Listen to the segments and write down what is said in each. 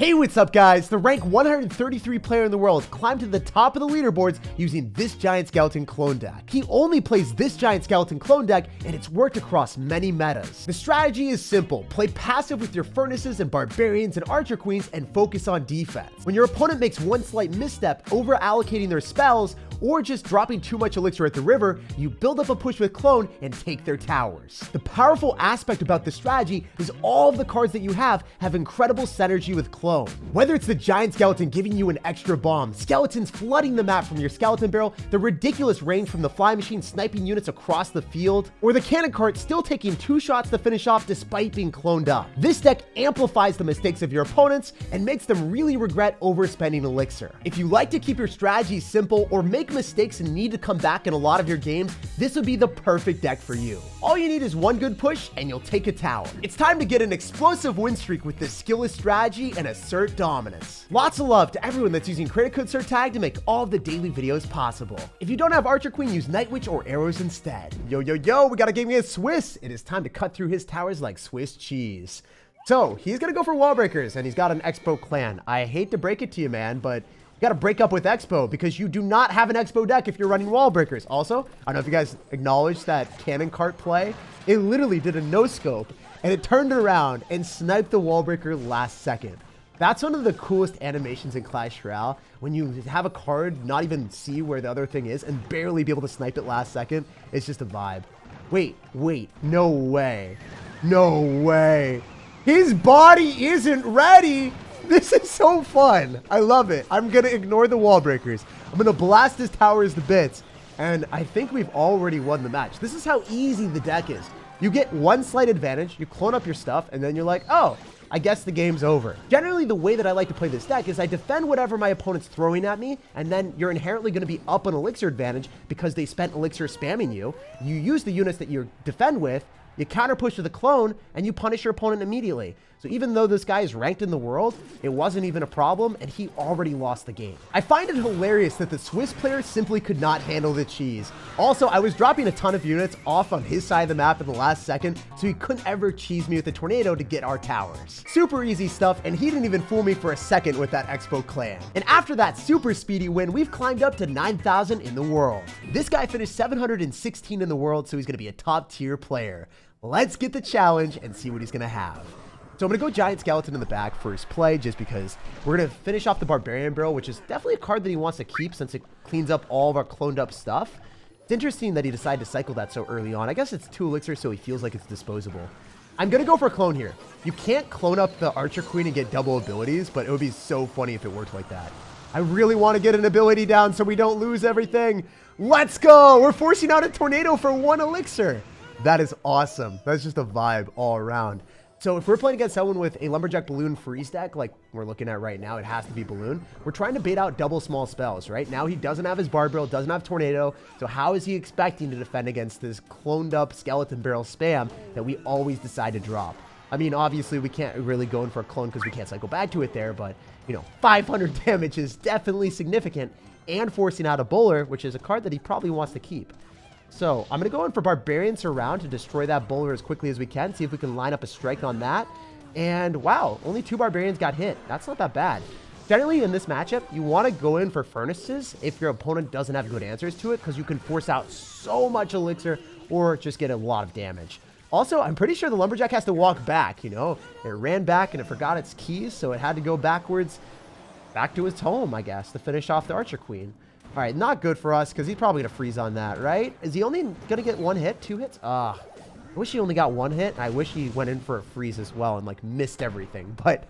Hey, what's up guys? The rank 133 player in the world climbed to the top of the leaderboards using this giant skeleton clone deck. He only plays this giant skeleton clone deck and it's worked across many metas. The strategy is simple. Play passive with your furnaces and barbarians and archer queens and focus on defense. When your opponent makes one slight misstep, over allocating their spells, or just dropping too much elixir at the river, you build up a push with clone and take their towers. The powerful aspect about this strategy is all of the cards that you have incredible synergy with clone. Whether it's the giant skeleton giving you an extra bomb, skeletons flooding the map from your skeleton barrel, the ridiculous range from the fly machine sniping units across the field, or the cannon cart still taking 2 shots to finish off despite being cloned up. This deck amplifies the mistakes of your opponents and makes them really regret overspending elixir. If you like to keep your strategy simple or make mistakes and need to come back in a lot of your games, this would be the perfect deck for you. All you need is one good push and you'll take a tower. It's time to get an explosive win streak with this skillless strategy and assert dominance. Lots of love to everyone that's using credit code SirTag to make all of the daily videos possible. If you don't have Archer Queen, use Night Witch or arrows instead. Yo, yo, yo, we got a game against Swiss. It is time to cut through his towers like Swiss cheese. So he's gonna go for wall breakers and he's got an Expo clan. I hate to break it to you, man, but you got to break up with Expo because you do not have an Expo deck if you're running wall breakers. Also, I don't know if you guys acknowledged that cannon cart play. It literally did a no scope and it turned around and sniped the wall breaker last second. That's one of the coolest animations in Clash Royale, when you have a card not even see where the other thing is and barely be able to snipe it last second. It's just a vibe. Wait, no way. No way. His body isn't ready. This is so fun. I love it. I'm going to ignore the wall breakers. I'm going to blast his towers to bits. And I think we've already won the match. This is how easy the deck is. You get one slight advantage, you clone up your stuff, and then you're like, oh, I guess the game's over. Generally, the way that I like to play this deck is I defend whatever my opponent's throwing at me, and then you're inherently going to be up an elixir advantage because they spent elixir spamming you. You use the units that you defend with, you counter push with a clone, and you punish your opponent immediately. So even though this guy is ranked in the world, it wasn't even a problem, and he already lost the game. I find it hilarious that the Swiss player simply could not handle the cheese. Also, I was dropping a ton of units off on his side of the map in the last second, so he couldn't ever cheese me with a tornado to get our towers. Super easy stuff, and he didn't even fool me for a second with that Expo clan. And after that super speedy win, we've climbed up to 9,000 in the world. This guy finished 716 in the world, so he's gonna be a top tier player. Let's get the challenge and see what he's gonna have. So I'm going to go Giant Skeleton in the back first play just because we're going to finish off the Barbarian Barrel, which is definitely a card that he wants to keep since it cleans up all of our cloned up stuff. It's interesting that he decided to cycle that so early on. I guess it's 2 elixir, so he feels like it's disposable. I'm going to go for a clone here. You can't clone up the Archer Queen and get double abilities, but it would be so funny if it worked like that. I really want to get an ability down so we don't lose everything. Let's go! We're forcing out a tornado for 1 elixir. That is awesome. That's just a vibe all around. So if we're playing against someone with a Lumberjack Balloon freeze deck, like we're looking at right now, it has to be Balloon. We're trying to bait out double small spells, right? Now he doesn't have his Bar Barrel, doesn't have Tornado. So how is he expecting to defend against this cloned up Skeleton Barrel spam that we always decide to drop? I mean, obviously we can't really go in for a clone because we can't cycle back to it there, but you know, 500 damage is definitely significant, and forcing out a Bowler, which is a card that he probably wants to keep. So I'm going to go in for Barbarian Surround to destroy that Bowler as quickly as we can. See if we can line up a strike on that. And wow, only 2 Barbarians got hit. That's not that bad. Generally in this matchup, you want to go in for Furnaces if your opponent doesn't have good answers to it, because you can force out so much elixir or just get a lot of damage. Also, I'm pretty sure the Lumberjack has to walk back, you know. It ran back and it forgot its keys, so it had to go backwards back to its home, I guess, to finish off the Archer Queen. All right, not good for us because he's probably going to freeze on that, right? Is he only going to get 1 hit, 2 hits? I wish he only got 1 hit. I wish he went in for a freeze as well and, like, missed everything. But,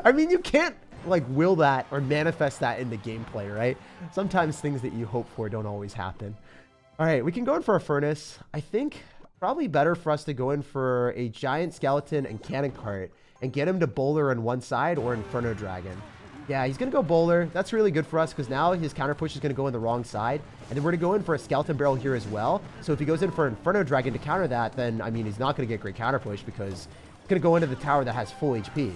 I mean, you can't, like, will that or manifest that in the gameplay, right? Sometimes things that you hope for don't always happen. All right, we can go in for a Furnace. I think probably better for us to go in for a Giant Skeleton and Cannon Cart and get him to Bowler on one side or Inferno Dragon. Yeah, he's going to go Bowler. That's really good for us because now his counter push is going to go in the wrong side. And then we're going to go in for a Skeleton Barrel here as well. So if he goes in for Inferno Dragon to counter that, then, I mean, he's not going to get great counter push because it's going to go into the tower that has full HP.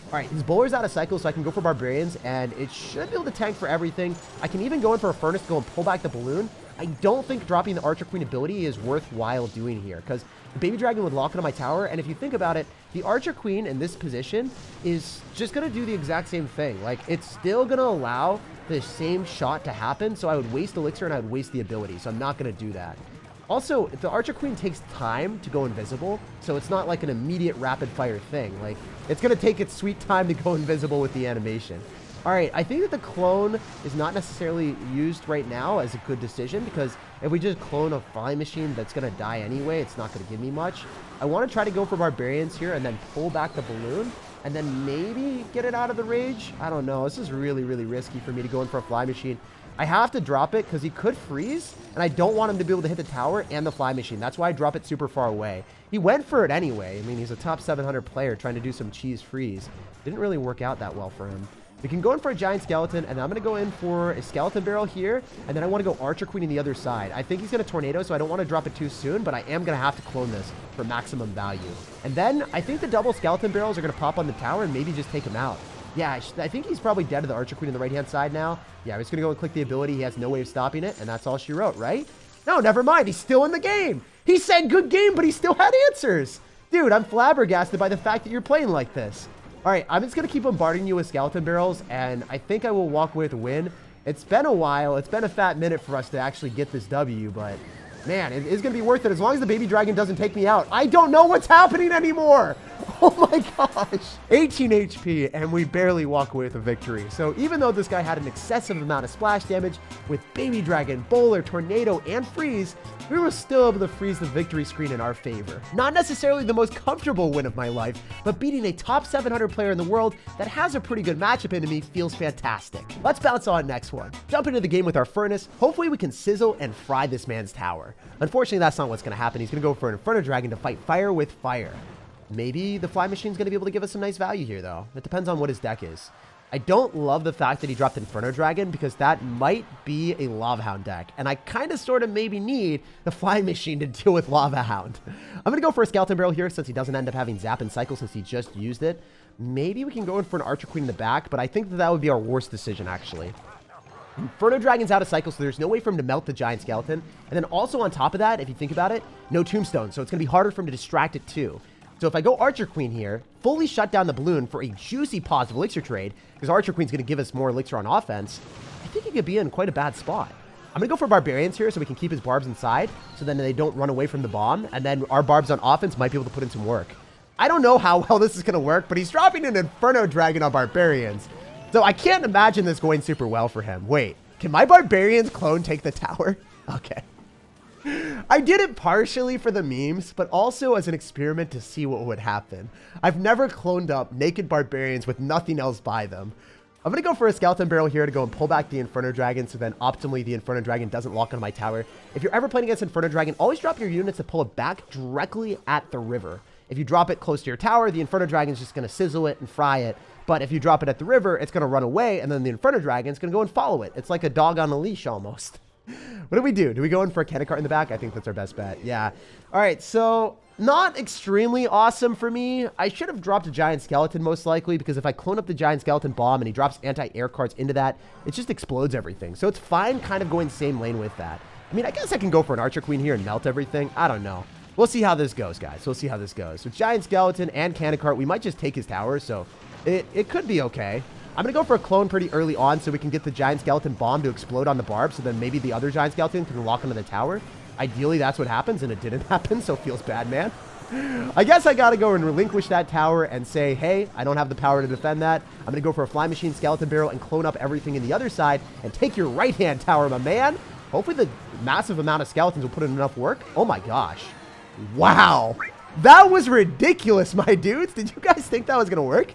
All right, his Bowler's out of cycle, so I can go for Barbarians, and it should be able to tank for everything. I can even go in for a Furnace to go and pull back the Balloon. I don't think dropping the Archer Queen ability is worthwhile doing here, because the Baby Dragon would lock into my tower, and if you think about it, the Archer Queen in this position is just going to do the exact same thing. Like, it's still going to allow the same shot to happen, so I would waste Elixir and I would waste the ability, so I'm not going to do that. Also, the Archer Queen takes time to go invisible, so it's not like an immediate rapid-fire thing. Like, it's going to take its sweet time to go invisible with the animation. All right, I think that the clone is not necessarily used right now as a good decision, because if we just clone a flying machine that's going to die anyway, it's not going to give me much. I want to try to go for barbarians here and then pull back the balloon and then maybe get it out of the rage. I don't know. This is really, really risky for me to go in for a fly machine. I have to drop it because he could freeze, and I don't want him to be able to hit the tower and the fly machine. That's why I drop it super far away. He went for it anyway. I mean, he's a top 700 player trying to do some cheese freeze. Didn't really work out that well for him. We can go in for a giant skeleton, and I'm going to go in for a skeleton barrel here, and then I want to go Archer Queen on the other side. I think he's going to tornado, so I don't want to drop it too soon, but I am going to have to clone this for maximum value. And then I think the double skeleton barrels are going to pop on the tower and maybe just take him out. Yeah, I think he's probably dead to the Archer Queen on the right-hand side now. Yeah, I'm just going to go and click the ability. He has no way of stopping it, and that's all she wrote, right? No, never mind. He's still in the game. He said good game, but he still had answers. Dude, I'm flabbergasted by the fact that you're playing like this. All right, I'm just going to keep bombarding you with skeleton barrels, and I think I will walk away with a win. It's been a while. It's been a fat minute for us to actually get this W, but man, it is going to be worth it as long as the baby dragon doesn't take me out. I don't know what's happening anymore. Oh my gosh. 18 HP, and we barely walk away with a victory. So even though this guy had an excessive amount of splash damage with baby dragon, bowler, tornado, and freeze, we were still able to freeze the victory screen in our favor. Not necessarily the most comfortable win of my life, but beating a top 700 player in the world that has a pretty good matchup into me feels fantastic. Let's bounce on next one. Jump into the game with our furnace. Hopefully we can sizzle and fry this man's tower. Unfortunately, that's not what's going to happen. He's going to go for an Inferno Dragon to fight fire with fire. Maybe the fly machine's going to be able to give us some nice value here, though. It depends on what his deck is. I don't love the fact that he dropped Inferno Dragon because that might be a Lava Hound deck. And I kind of sort of maybe need the flying machine to deal with Lava Hound. I'm going to go for a Skeleton Barrel here since he doesn't end up having Zap and Cycle since he just used it. Maybe we can go in for an Archer Queen in the back, but I think that would be our worst decision, actually. Inferno Dragon's out of cycle, so there's no way for him to melt the Giant Skeleton. And then also on top of that, if you think about it, no Tombstone, so it's going to be harder for him to distract it too. So if I go Archer Queen here, fully shut down the balloon for a juicy positive elixir trade, because Archer Queen's going to give us more elixir on offense, I think he could be in quite a bad spot. I'm going to go for Barbarians here so we can keep his barbs inside, so then they don't run away from the bomb, and then our barbs on offense might be able to put in some work. I don't know how well this is going to work, but he's dropping an Inferno Dragon on Barbarians. So I can't imagine this going super well for him. Wait, can my Barbarians clone take the tower? Okay. I did it partially for the memes, but also as an experiment to see what would happen. I've never cloned up naked Barbarians with nothing else by them. I'm going to go for a Skeleton Barrel here to go and pull back the Inferno Dragon, so then optimally the Inferno Dragon doesn't lock on my tower. If you're ever playing against Inferno Dragon, always drop your units to pull it back directly at the river. If you drop it close to your tower, the Inferno Dragon is just going to sizzle it and fry it. But if you drop it at the river, it's going to run away, and then the Inferno Dragon is going to go and follow it. It's like a dog on a leash almost. What do we do? Do we go in for a cannon cart in the back? I think that's our best bet. Yeah. All right, so not extremely awesome for me. I should have dropped a Giant Skeleton most likely, because if I clone up the Giant Skeleton bomb and he drops anti-air cards into that, it just explodes everything. So it's fine kind of going same lane with that. I mean, I guess I can go for an Archer Queen here and melt everything. I don't know. We'll see how this goes, guys. We'll see how this goes. With Giant Skeleton and cannon cart, we might just take his tower, so it could be okay. I'm going to go for a clone pretty early on so we can get the Giant Skeleton bomb to explode on the barb, so then maybe the other Giant Skeleton can lock onto the tower. Ideally, that's what happens, and it didn't happen, so it feels bad, man. I guess I got to go and relinquish that tower and say, hey, I don't have the power to defend that. I'm going to go for a Fly Machine, Skeleton Barrel, and clone up everything in the other side and take your right-hand tower, my man. Hopefully the massive amount of skeletons will put in enough work. Oh, my gosh. Wow. That was ridiculous, my dudes. Did you guys think that was going to work?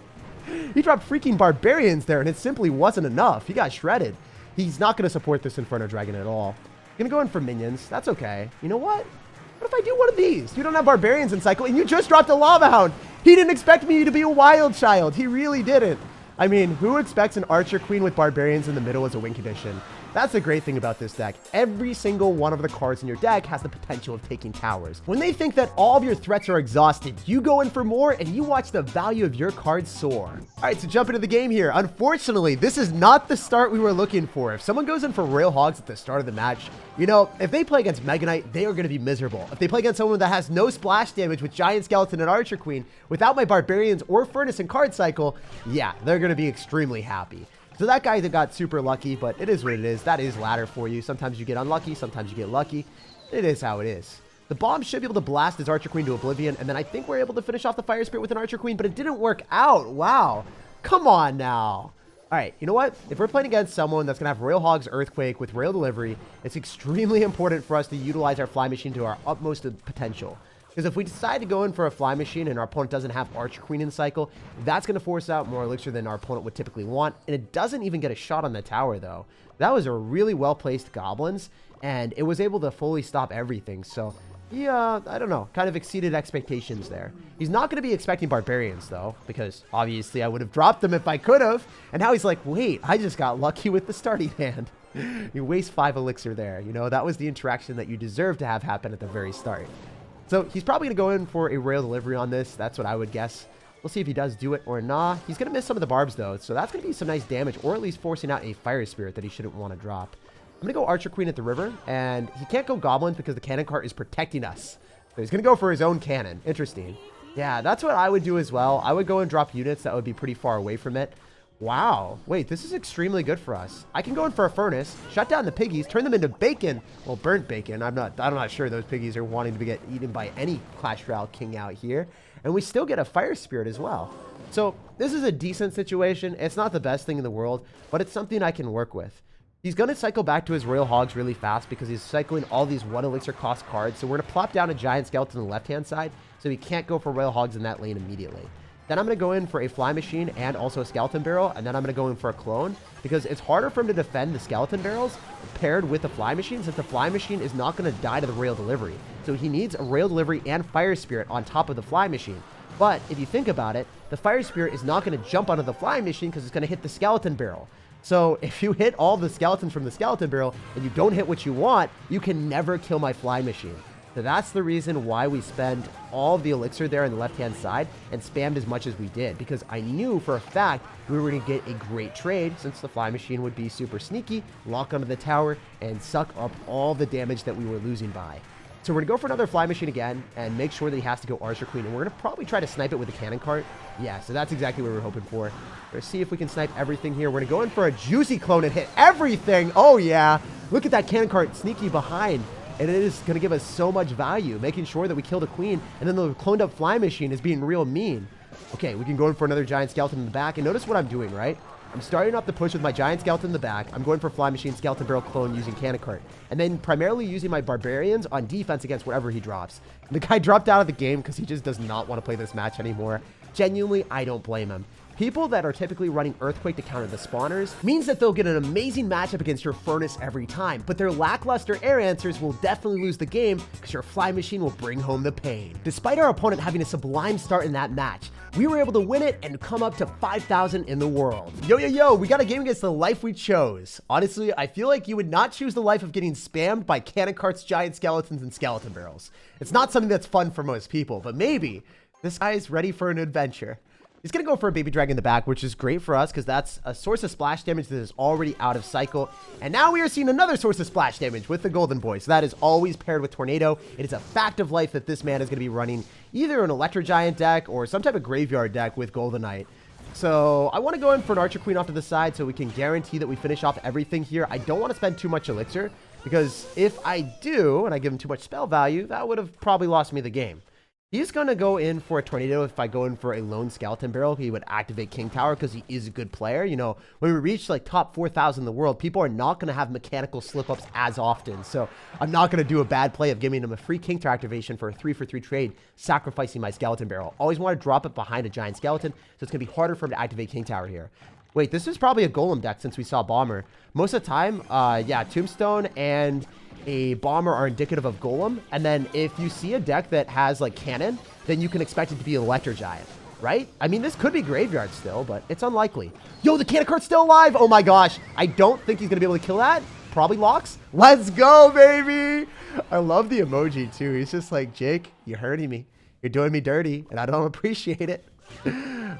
He dropped freaking Barbarians there, and it simply wasn't enough. He got shredded. He's not going to support this Inferno Dragon at all. Going to go in for minions. That's okay. You know what? What if I do one of these? You don't have Barbarians in cycle, and you just dropped a Lava Hound. He didn't expect me to be a wild child. He really didn't. I mean, who expects an Archer Queen with Barbarians in the middle as a win condition? That's the great thing about this deck. Every single one of the cards in your deck has the potential of taking towers. When they think that all of your threats are exhausted, you go in for more and you watch the value of your cards soar. All right, so jump into the game here. Unfortunately, this is not the start we were looking for. If someone goes in for Royal Hogs at the start of the match, you know, if they play against Mega Knight, they are going to be miserable. If they play against someone that has no splash damage with Giant Skeleton and Archer Queen, without my Barbarians or Furnace and card cycle, yeah, they're going to be extremely happy. So that guy that got super lucky, but it is what it is. That is ladder for you. Sometimes you get unlucky, sometimes you get lucky. It is how it is. The bomb should be able to blast his Archer Queen to oblivion, and then I think we're able to finish off the Fire Spirit with an Archer Queen, but it didn't work out. Wow. Come on now. All right, you know what? If we're playing against someone that's going to have Royal Hogs Earthquake with Royal Delivery, it's extremely important for us to utilize our Fly Machine to our utmost potential. Because if we decide to go in for a Fly Machine and our opponent doesn't have Archer Queen in the cycle, that's going to force out more elixir than our opponent would typically want. And it doesn't even get a shot on the tower, though. That was a really well-placed Goblins, and it was able to fully stop everything. So, yeah, I don't know. Kind of exceeded expectations there. He's not going to be expecting Barbarians, though, because obviously I would have dropped them if I could have. And now he's like, wait, I just got lucky with the starting hand. You waste 5 elixir there. You know, that was the interaction that you deserve to have happen at the very start. So he's probably going to go in for a Royal Delivery on this. That's what I would guess. We'll see if he does do it or not. He's going to miss some of the barbs, though. So that's going to be some nice damage, or at least forcing out a Fire Spirit that he shouldn't want to drop. I'm going to go Archer Queen at the river, and he can't go Goblins because the cannon cart is protecting us. So he's going to go for his own cannon. Interesting. Yeah, that's what I would do as well. I would go and drop units that would be pretty far away from it. Wow. Wait, this is extremely good for us. I can go in for a Furnace, shut down the piggies, turn them into bacon. Well, burnt bacon. I'm not sure those piggies are wanting to get eaten by any Clash Royale king out here. And we still get a Fire Spirit as well. So this is a decent situation. It's not the best thing in the world, but it's something I can work with. He's going to cycle back to his Royal Hogs really fast because he's cycling all these 1 elixir cost cards. So we're going to plop down a Giant Skeleton on the left-hand side so he can't go for Royal Hogs in that lane immediately. Then I'm going to go in for a Fly Machine and also a Skeleton Barrel, and then I'm going to go in for a Clone, because it's harder for him to defend the Skeleton Barrels paired with the Fly Machine, since the Fly Machine is not going to die to the Royal Delivery. So he needs a Royal Delivery and Fire Spirit on top of the Fly Machine. But if you think about it, the Fire Spirit is not going to jump onto the Fly Machine because it's going to hit the Skeleton Barrel. So if you hit all the skeletons from the Skeleton Barrel and you don't hit what you want, you can never kill my Fly Machine. So that's the reason why we spend all of the elixir there on the left-hand side and spammed as much as we did, because I knew for a fact we were going to get a great trade, since the Fly Machine would be super sneaky, lock onto the tower, and suck up all the damage that we were losing by. So we're going to go for another Fly Machine again and make sure that he has to go Archer Queen, and we're going to probably try to snipe it with a cannon cart. Yeah, so that's exactly what we're hoping for. We're going to see if we can snipe everything here. We're going to go in for a Juicy Clone and hit everything. Oh, yeah. Look at that cannon cart sneaky behind. And it is going to give us so much value, making sure that we kill the queen. And then the cloned up Fly Machine is being real mean. Okay, we can go in for another Giant Skeleton in the back. And notice what I'm doing, right? I'm starting up the push with my Giant Skeleton in the back. I'm going for Fly Machine, Skeleton Barrel, Clone using Cannon Cart. And then primarily using my Barbarians on defense against whatever he drops. The guy dropped out of the game because he just does not want to play this match anymore. Genuinely, I don't blame him. People that are typically running Earthquake to counter the spawners means that they'll get an amazing matchup against your Furnace every time, but their lackluster air answers will definitely lose the game because your Fly Machine will bring home the pain. Despite our opponent having a sublime start in that match, we were able to win it and come up to 5,000 in the world. Yo, we got a game against the life we chose. Honestly, I feel like you would not choose the life of getting spammed by cannon carts, giant skeletons, and skeleton barrels. It's not something that's fun for most people, but maybe this guy is ready for an adventure. He's going to go for a Baby Dragon in the back, which is great for us because that's a source of splash damage that is already out of cycle. And now we are seeing another source of splash damage with the Golden Boy. So that is always paired with Tornado. It is a fact of life that this man is going to be running either an Electro Giant deck or some type of graveyard deck with Golden Knight. So I want to go in for an Archer Queen off to the side so we can guarantee that we finish off everything here. I don't want to spend too much elixir because if I do and I give him too much spell value, that would have probably lost me the game. He's going to go in for a Tornado. If I go in for a lone Skeleton Barrel, he would activate King Tower because he is a good player. You know, when we reach like top 4,000 in the world, people are not going to have mechanical slip-ups as often. So I'm not going to do a bad play of giving him a free King Tower activation for a 3-for-3 trade, sacrificing my Skeleton Barrel. Always want to drop it behind a Giant Skeleton, so it's going to be harder for him to activate King Tower here. Wait, this is probably a Golem deck since we saw Bomber. Most of the time, yeah, Tombstone and a Bomber are indicative of Golem, and then if you see a deck that has like Cannon, then you can expect it to be Electro Giant, right? I mean, this could be Graveyard still, but it's unlikely. Yo, the Cannon Cart's still alive! Oh my gosh, I don't think he's gonna be able to kill that. probably locks. Let's go, baby. I love the emoji too. He's just like, Jake, you're hurting me. You're doing me dirty, and I don't appreciate it.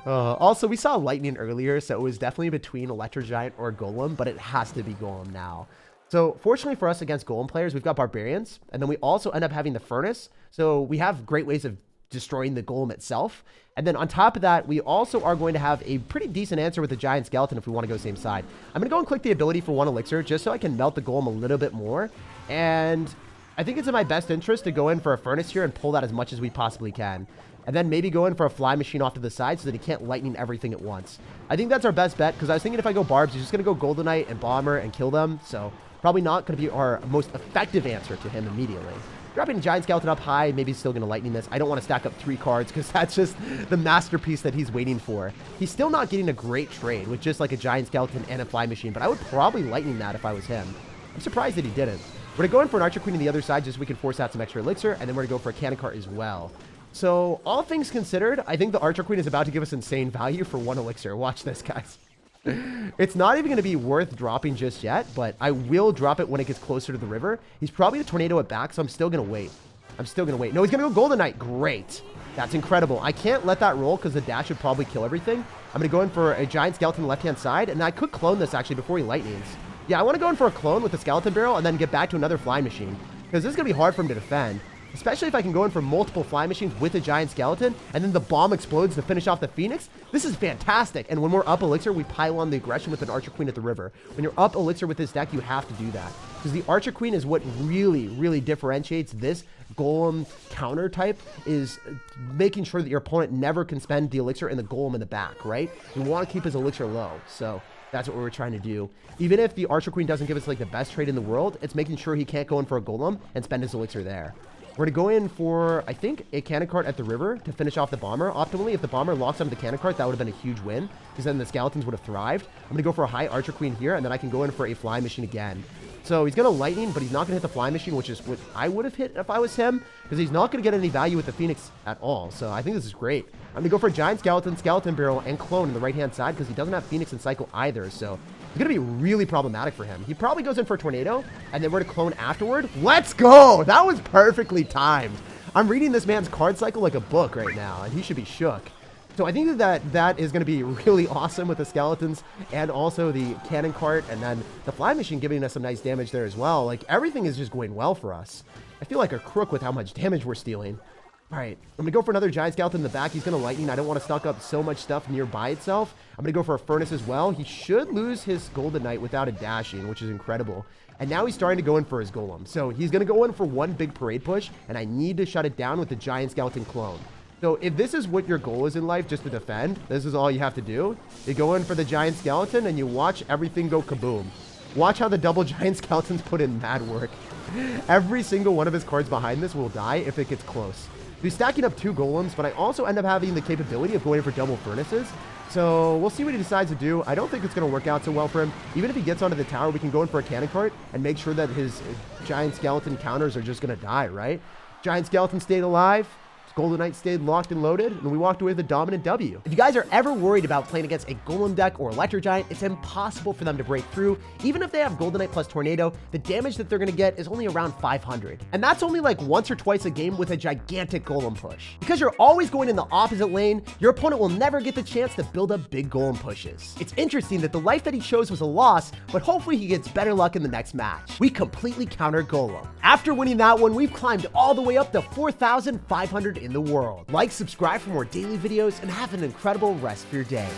Also, we saw lightning earlier, so it was definitely between Electro Giant or Golem, but it has to be Golem now. So fortunately for us against Golem players, we've got Barbarians, and then we also end up having the Furnace. So we have great ways of destroying the Golem itself. And then on top of that, we also are going to have a pretty decent answer with the Giant Skeleton if we want to go same side. I'm going to go and click the ability for 1 elixir just so I can melt the Golem a little bit more. And I think it's in my best interest to go in for a Furnace here and pull that as much as we possibly can. And then maybe go in for a Fly Machine off to the side so that he can't lightning everything at once. I think that's our best bet because I was thinking if I go Barbs, he's just going to go Golden Knight and Bomber and kill them. So probably not going to be our most effective answer to him immediately. Dropping a Giant Skeleton up high, maybe he's still going to lightning this. I don't want to stack up 3 cards because that's just the masterpiece that he's waiting for. He's still not getting a great trade with just like a Giant Skeleton and a Fly Machine, but I would probably lightning that if I was him. I'm surprised that he didn't. We're going to go in for an Archer Queen on the other side just so we can force out some extra elixir, and then we're going to go for a Cannon Cart as well. So all things considered, I think the Archer Queen is about to give us insane value for 1 elixir. Watch this, guys. It's not even going to be worth dropping just yet, but I will drop it when it gets closer to the river. He's probably a tornado at back, so I'm still going to wait. I'm still going to wait. No, he's going to go Golden Knight. Great. That's incredible. I can't let that roll because the dash would probably kill everything. I'm going to go in for a Giant Skeleton left-hand side, and I could clone this actually before he lightnings. Yeah, I want to go in for a clone with the Skeleton Barrel and then get back to another Fly Machine because this is going to be hard for him to defend. Especially if I can go in for multiple Fly Machines with a Giant Skeleton, and then the bomb explodes to finish off the Phoenix. This is fantastic. And when we're up Elixir, we pile on the aggression with an Archer Queen at the river. When you're up Elixir with this deck, you have to do that. Because the Archer Queen is what really, really differentiates this Golem counter type, is making sure that your opponent never can spend the Elixir and the Golem in the back, right? We want to keep his Elixir low. So that's what we're trying to do. Even if the Archer Queen doesn't give us like the best trade in the world, it's making sure he can't go in for a Golem and spend his Elixir there. We're going to go in for, I think, a Cannon Cart at the river to finish off the Bomber. Optimally, if the Bomber locks onto the Cannon Cart, that would have been a huge win, because then the Skeletons would have thrived. I'm going to go for a high Archer Queen here, and then I can go in for a Fly Machine again. So he's going to Lightning, but he's not going to hit the Fly Machine, which is what I would have hit if I was him, because he's not going to get any value with the Phoenix at all. So I think this is great. I'm going to go for a Giant Skeleton, Skeleton Barrel, and Clone in the right-hand side, because he doesn't have Phoenix and Cycle either. So it's going to be really problematic for him. He probably goes in for a Tornado, and then we're to Clone afterward. Let's go! That was perfectly timed. I'm reading this man's card cycle like a book right now, and he should be shook. So I think that is going to be really awesome with the Skeletons and also the Cannon Cart, and then the Fly Machine giving us some nice damage there as well. Like, everything is just going well for us. I feel like a crook with how much damage we're stealing. All right, I'm going to go for another Giant Skeleton in the back. He's going to Lightning. I don't want to stock up so much stuff nearby itself. I'm going to go for a Furnace as well. He should lose his Golden Knight without a dashing, which is incredible. And now he's starting to go in for his Golem. So he's going to go in for one big parade push, and I need to shut it down with the Giant Skeleton Clone. So if this is what your goal is in life, just to defend, this is all you have to do. You go in for the Giant Skeleton, and you watch everything go kaboom. Watch how the double Giant Skeletons put in mad work. Every single one of his cards behind this will die if it gets close. He's stacking up 2 Golems, but I also end up having the capability of going for double Furnaces. So we'll see what he decides to do. I don't think it's going to work out so well for him. Even if he gets onto the tower, we can go in for a Cannon Cart and make sure that his Giant Skeleton counters are just going to die, right? Giant Skeleton stayed alive. Golden Knight stayed locked and loaded, and we walked away with a dominant W. If you guys are ever worried about playing against a Golem deck or Electro Giant, it's impossible for them to break through. Even if they have Golden Knight plus Tornado, the damage that they're going to get is only around 500. And that's only like once or twice a game with a gigantic Golem push. Because you're always going in the opposite lane, your opponent will never get the chance to build up big Golem pushes. It's interesting that the life that he chose was a loss, but hopefully he gets better luck in the next match. We completely countered Golem. After winning that one, we've climbed all the way up to 4,500 in the world. Like, subscribe for more daily videos, and have an incredible rest of your day.